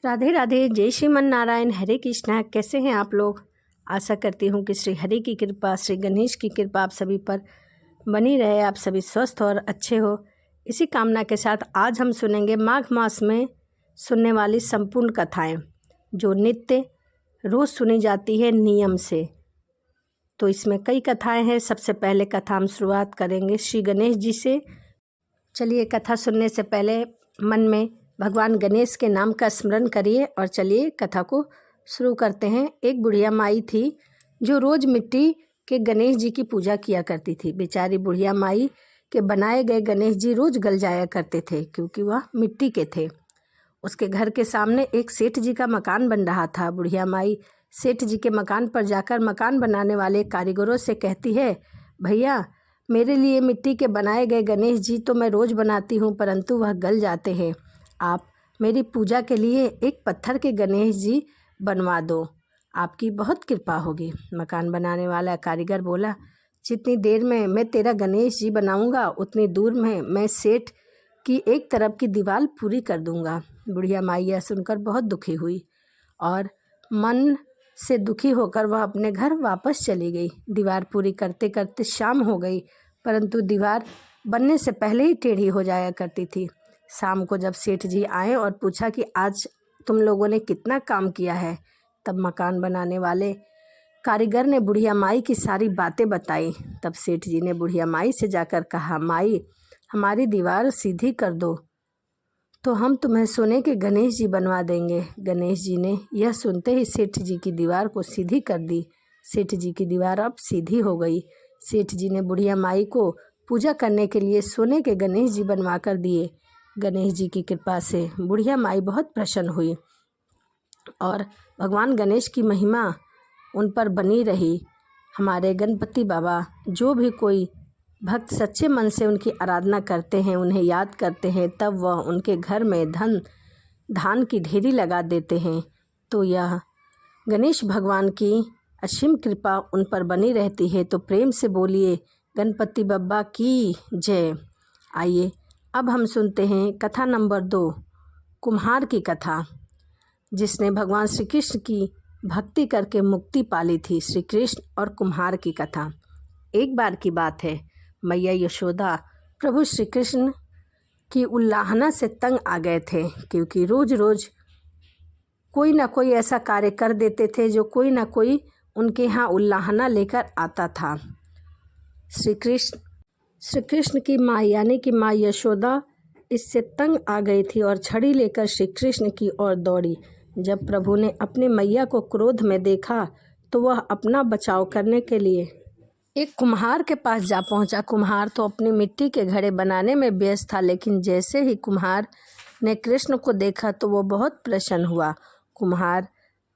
राधे राधे, जय श्रीमन नारायण, हरे कृष्णा। कैसे हैं आप लोग? आशा करती हूँ कि श्री हरि की कृपा, श्री गणेश की कृपा आप सभी पर बनी रहे, आप सभी स्वस्थ और अच्छे हो। इसी कामना के साथ आज हम सुनेंगे माघ मास में सुनने वाली संपूर्ण कथाएं जो नित्य रोज़ सुनी जाती है नियम से। तो इसमें कई कथाएं हैं। सबसे पहले कथा हम शुरुआत करेंगे श्री गणेश जी से। चलिए, कथा सुनने से पहले मन में भगवान गणेश के नाम का स्मरण करिए और चलिए कथा को शुरू करते हैं। एक बुढ़िया माई थी जो रोज़ मिट्टी के गणेश जी की पूजा किया करती थी। बेचारी बुढ़िया माई के बनाए गए गणेश जी रोज़ गल जाया करते थे क्योंकि वह मिट्टी के थे। उसके घर के सामने एक सेठ जी का मकान बन रहा था। बुढ़िया माई सेठ जी के मकान पर जाकर मकान बनाने वाले कारीगरों से कहती है, भैया, मेरे लिए मिट्टी के बनाए गए गणेश जी तो मैं रोज़ बनाती हूँ, परंतु वह गल जाते हैं। आप मेरी पूजा के लिए एक पत्थर के गणेश जी बनवा दो, आपकी बहुत कृपा होगी। मकान बनाने वाला कारीगर बोला, जितनी देर में मैं तेरा गणेश जी बनाऊंगा उतनी दूर में मैं सेठ की एक तरफ की दीवार पूरी कर दूंगा। बुढ़िया माई यह सुनकर बहुत दुखी हुई और मन से दुखी होकर वह अपने घर वापस चली गई। दीवार पूरी करते करते शाम हो गई, परंतु दीवार बनने से पहले ही टेढ़ी हो जाया करती थी। शाम को जब सेठ जी आए और पूछा कि आज तुम लोगों ने कितना काम किया है, तब मकान बनाने वाले कारीगर ने बुढ़िया माई की सारी बातें बताई। तब सेठ जी ने बुढ़िया माई से जाकर कहा, माई, हमारी दीवार सीधी कर दो तो हम तुम्हें सोने के गणेश जी बनवा देंगे। गणेश जी ने यह सुनते ही सेठ जी की दीवार को सीधी कर दी। सेठ जी की दीवार अब सीधी हो गई। सेठ जी ने बुढ़िया माई को पूजा करने के लिए सोने के गणेश जी बनवा कर दिए। गणेश जी की कृपा से बुढ़िया माई बहुत प्रसन्न हुई और भगवान गणेश की महिमा उन पर बनी रही। हमारे गणपति बाबा, जो भी कोई भक्त सच्चे मन से उनकी आराधना करते हैं, उन्हें याद करते हैं, तब वह उनके घर में धान की ढेरी लगा देते हैं। तो यह गणेश भगवान की असीम कृपा उन पर बनी रहती है। तो प्रेम से बोलिए, गणपति बप्पा की जय। आइए अब हम सुनते हैं कथा नंबर 2, कुम्हार की कथा, जिसने भगवान श्री कृष्ण की भक्ति करके मुक्ति पाली थी। श्री कृष्ण और कुम्हार की कथा। एक बार की बात है, मैया यशोदा प्रभु श्री कृष्ण की उल्लाहना से तंग आ गए थे, क्योंकि रोज़ रोज़ कोई ना कोई ऐसा कार्य कर देते थे जो कोई ना कोई उनके यहाँ उल्लाहना लेकर आता था। श्री कृष्ण की माँ यानी कि माँ यशोदा इससे तंग आ गई थी और छड़ी लेकर श्री कृष्ण की ओर दौड़ी। जब प्रभु ने अपने मैया को क्रोध में देखा तो वह अपना बचाव करने के लिए एक कुम्हार के पास जा पहुंचा। कुम्हार तो अपनी मिट्टी के घड़े बनाने में व्यस्त था, लेकिन जैसे ही कुम्हार ने कृष्ण को देखा तो वो बहुत प्रसन्न हुआ। कुम्हार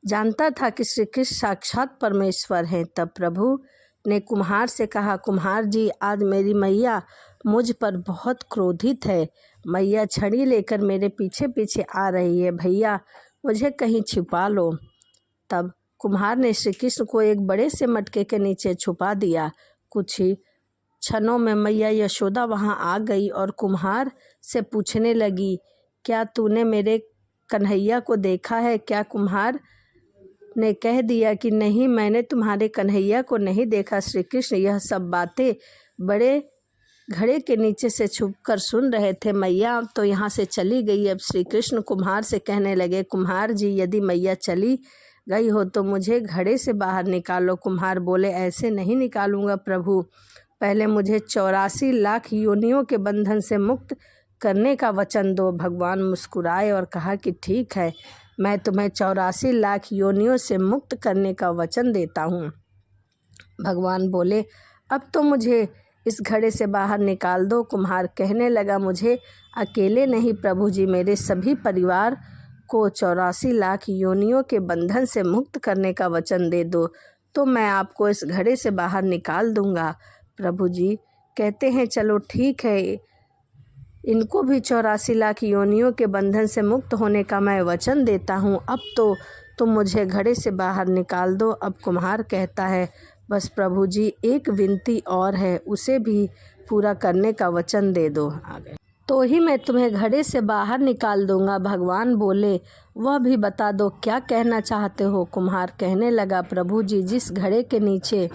जानता था कि श्री कृष्ण साक्षात परमेश्वर हैं। तब प्रभु ने कुम्हार से कहा, कुम्हार जी, आज मेरी मैया मुझ पर बहुत क्रोधित है। मैया छड़ी लेकर मेरे पीछे पीछे आ रही है, भैया मुझे कहीं छिपा लो। तब कुम्हार ने श्री कृष्ण को एक बड़े से मटके के नीचे छुपा दिया। कुछ ही क्षणों में मैया यशोदा वहां आ गई और कुम्हार से पूछने लगी, क्या तूने मेरे कन्हैया को देखा है? क्या कुम्हार ने कह दिया कि नहीं, मैंने तुम्हारे कन्हैया को नहीं देखा। श्री कृष्ण यह सब बातें बड़े घड़े के नीचे से छुपकर सुन रहे थे। मैया तो यहाँ से चली गई। अब श्री कृष्ण कुम्हार से कहने लगे, कुम्हार जी, यदि मैया चली गई हो तो मुझे घड़े से बाहर निकालो। कुम्हार बोले, ऐसे नहीं निकालूंगा प्रभु, पहले मुझे 84 लाख योनियों के बंधन से मुक्त करने का वचन दो। भगवान मुस्कुराए और कहा कि ठीक है, मैं तुम्हें 84 लाख योनियों से मुक्त करने का वचन देता हूँ। भगवान बोले, अब तो मुझे इस घड़े से बाहर निकाल दो। कुम्हार कहने लगा, मुझे अकेले नहीं प्रभु जी, मेरे सभी परिवार को 84 लाख योनियों के बंधन से मुक्त करने का वचन दे दो तो मैं आपको इस घड़े से बाहर निकाल दूंगा। प्रभु जी कहते हैं, चलो ठीक है, इनको भी 84 लाख योनियों के बंधन से मुक्त होने का मैं वचन देता हूँ। अब तो तुम मुझे घड़े से बाहर निकाल दो। अब कुम्हार कहता है, बस प्रभु जी, एक विनती और है, उसे भी पूरा करने का वचन दे दो। आ गए। तो ही मैं तुम्हें घड़े से बाहर निकाल दूंगा। भगवान बोले, वह भी बता दो क्या कहना चाहते हो। कुम्हार कहने लगा, प्रभु जी, जिस घड़े के नीचे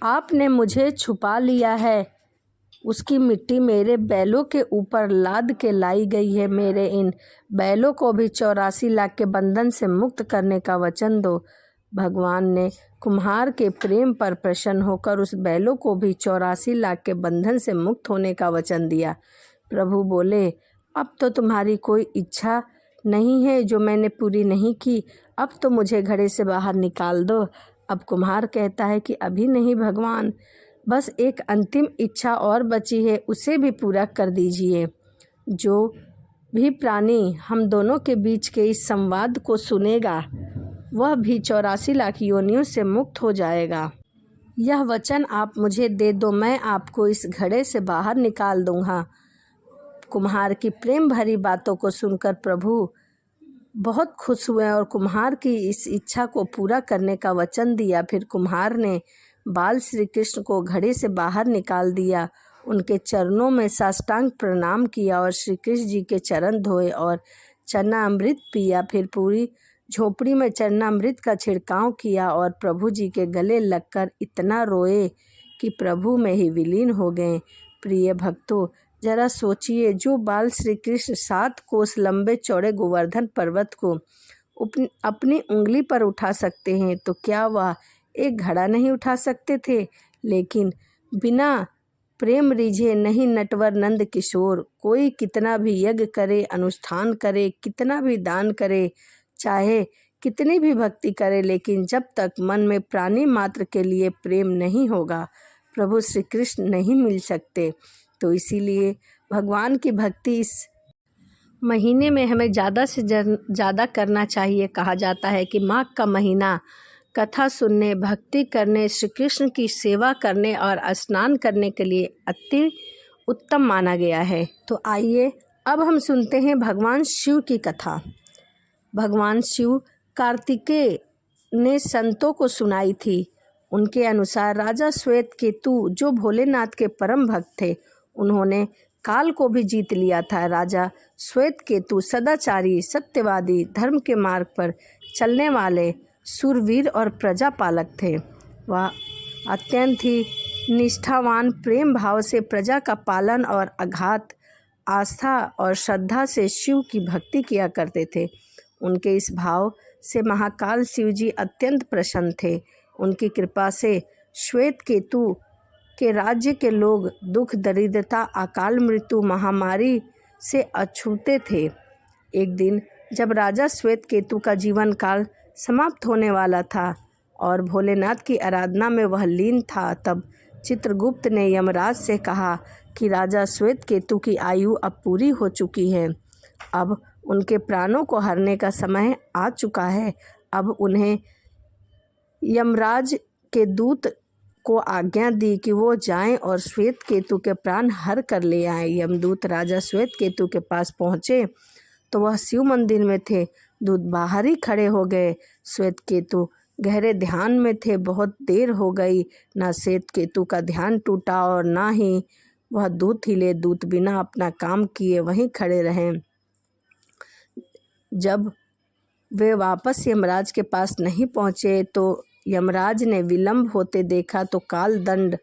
आपने मुझे छुपा लिया है उसकी मिट्टी मेरे बैलों के ऊपर लाद के लाई गई है। मेरे इन बैलों को भी 84 लाख के बंधन से मुक्त करने का वचन दो। भगवान ने कुम्हार के प्रेम पर प्रसन्न होकर उस बैलों को भी 84 लाख के बंधन से मुक्त होने का वचन दिया। प्रभु बोले, अब तो तुम्हारी कोई इच्छा नहीं है जो मैंने पूरी नहीं की, अब तो मुझे घड़े से बाहर निकाल दो। अब कुम्हार कहता है कि अभी नहीं भगवान, बस एक अंतिम इच्छा और बची है, उसे भी पूरा कर दीजिए। जो भी प्राणी हम दोनों के बीच के इस संवाद को सुनेगा वह भी 84 लाख योनियों से मुक्त हो जाएगा। यह वचन आप मुझे दे दो, मैं आपको इस घड़े से बाहर निकाल दूंगा। कुम्हार की प्रेम भरी बातों को सुनकर प्रभु बहुत खुश हुए और कुम्हार की इस इच्छा को पूरा करने का वचन दिया। फिर कुम्हार ने बाल श्री कृष्ण को घड़े से बाहर निकाल दिया, उनके चरणों में साष्टांग प्रणाम किया और श्री कृष्ण जी के चरण धोए और चरणामृत पिया। फिर पूरी झोपड़ी में चरणामृत का छिड़काव किया और प्रभु जी के गले लगकर इतना रोए कि प्रभु में ही विलीन हो गए। प्रिय भक्तों, जरा सोचिए, जो बाल श्री कृष्ण 7 कोस लंबे चौड़े गोवर्धन पर्वत को अपनी उंगली पर उठा सकते हैं, तो क्या वह एक घड़ा नहीं उठा सकते थे। लेकिन बिना प्रेम रिझे नहीं नटवर नंद किशोर। कोई कितना भी यज्ञ करे, अनुष्ठान करे, कितना भी दान करे, चाहे कितनी भी भक्ति करे, लेकिन जब तक मन में प्राणी मात्र के लिए प्रेम नहीं होगा प्रभु श्री कृष्ण नहीं मिल सकते। तो इसीलिए भगवान की भक्ति इस महीने में हमें ज़्यादा से ज़्यादा करना चाहिए। कहा जाता है कि माघ का महीना कथा सुनने, भक्ति करने, श्री कृष्ण की सेवा करने और स्नान करने के लिए अति उत्तम माना गया है। तो आइए अब हम सुनते हैं भगवान शिव की कथा। भगवान शिव कार्तिकेय ने संतों को सुनाई थी। उनके अनुसार राजा श्वेत केतु जो भोलेनाथ के परम भक्त थे, उन्होंने काल को भी जीत लिया था। राजा श्वेत केतु सदाचारी, सत्यवादी, धर्म के मार्ग पर चलने वाले सूरवीर और प्रजापालक थे। वह अत्यंत ही निष्ठावान, प्रेम भाव से प्रजा का पालन और अगाध आस्था और श्रद्धा से शिव की भक्ति किया करते थे। उनके इस भाव से महाकाल शिव जी अत्यंत प्रसन्न थे। उनकी कृपा से श्वेत केतु के राज्य के लोग दुख, दरिद्रता, अकाल मृत्यु, महामारी से अछूते थे। एक दिन जब राजा श्वेत केतु का जीवन काल समाप्त होने वाला था और भोलेनाथ की आराधना में वह लीन था, तब चित्रगुप्त ने यमराज से कहा कि राजा श्वेत केतु की आयु अब पूरी हो चुकी है, अब उनके प्राणों को हरने का समय आ चुका है। अब उन्हें यमराज के दूत को आज्ञा दी कि वो जाएं और श्वेत केतु के प्राण हर कर ले आए। यमदूत राजा श्वेत केतु के पास पहुँचे तो वह शिव मंदिर में थे। दूत बाहर ही खड़े हो गए। श्वेत केतु गहरे ध्यान में थे। बहुत देर हो गई, ना श्वेत केतु का ध्यान टूटा और ना ही वह दूत हिले। दूत बिना अपना काम किए वहीं खड़े रहे। जब वे वापस यमराज के पास नहीं पहुँचे तो यमराज ने विलंब होते देखा तो काल दंड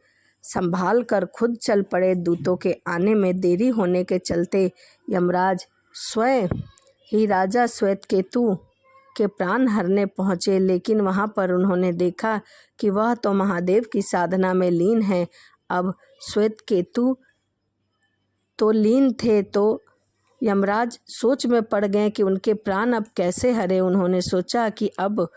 संभाल कर खुद चल पड़े। दूतों के आने में देरी होने के चलते यमराज स्वयं ही राजा श्वेत केतु के प्राण हरने पहुँचे, लेकिन वहाँ पर उन्होंने देखा कि वह तो महादेव की साधना में लीन है। अब श्वेत केतु तो लीन थे तो यमराज सोच में पड़ गए कि उनके प्राण अब कैसे हरे। उन्होंने सोचा कि अब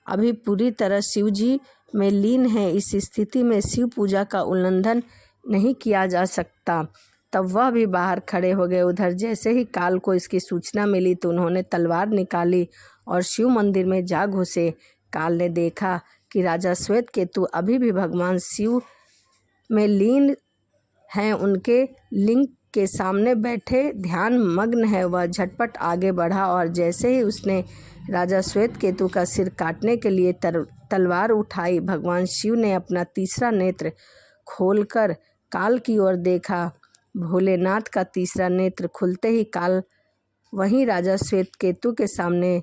अभी पूरी तरह शिव जी में लीन है, इस स्थिति में शिव पूजा का उल्लंघन नहीं किया जा सकता। तब वह भी बाहर खड़े हो गए। उधर जैसे ही काल को इसकी सूचना मिली तो उन्होंने तलवार निकाली और शिव मंदिर में जा घुसे। काल ने देखा कि राजा श्वेत केतु अभी भी भगवान शिव में लीन हैं, उनके लिंग के सामने बैठे ध्यान मग्न है। वह झटपट आगे बढ़ा और जैसे ही उसने राजा श्वेत केतु का सिर काटने के लिए तलवार उठाई, भगवान शिव ने अपना तीसरा नेत्र खोलकर काल की ओर देखा। भोलेनाथ का तीसरा नेत्र खुलते ही काल वहीं राजा श्वेतकेतु के सामने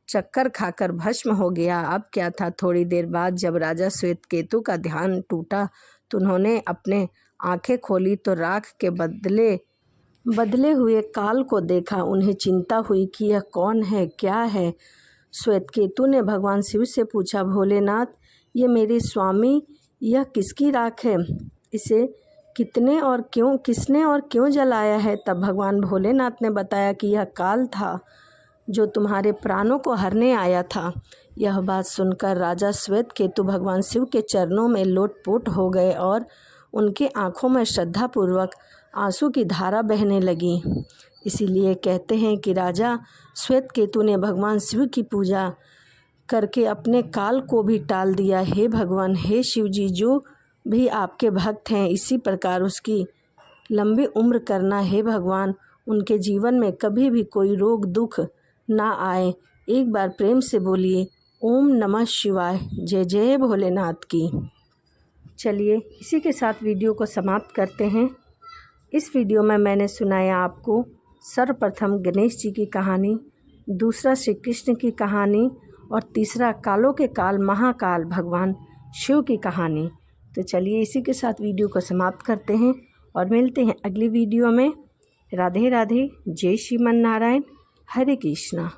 चक्कर खाकर भस्म हो गया। अब क्या था, थोड़ी देर बाद जब राजा श्वेतकेतु का ध्यान टूटा तो उन्होंने अपने आंखें खोली तो राख के बदले हुए काल को देखा। उन्हें चिंता हुई कि यह कौन है, क्या है। श्वेतकेतु ने भगवान शिव से पूछा, भोलेनाथ, ये मेरे स्वामी, यह किसकी राख है? इसे किसने और क्यों जलाया है? तब भगवान भोलेनाथ ने बताया कि यह काल था जो तुम्हारे प्राणों को हरने आया था। यह बात सुनकर राजा श्वेतकेतु भगवान शिव के चरणों में लोटपोट हो गए और उनकी आंखों में श्रद्धापूर्वक आंसू की धारा बहने लगी। इसीलिए कहते हैं कि राजा श्वेतकेतु ने भगवान शिव की पूजा करके अपने काल को भी टाल दिया। हे भगवान, हे शिव जी, जो भी आपके भक्त हैं इसी प्रकार उसकी लंबी उम्र करना। हे भगवान, उनके जीवन में कभी भी कोई रोग दुख ना आए। एक बार प्रेम से बोलिए ओम नमः शिवाय। जय जय भोलेनाथ की। चलिए इसी के साथ वीडियो को समाप्त करते हैं। इस वीडियो में मैंने सुनाया आपको सर्वप्रथम गणेश जी की कहानी, दूसरा श्री कृष्ण की कहानी और तीसरा कालों के काल महाकाल भगवान शिव की कहानी। तो चलिए इसी के साथ वीडियो को समाप्त करते हैं और मिलते हैं अगली वीडियो में। राधे राधे, जय श्रीमन नारायण, हरे कृष्णा।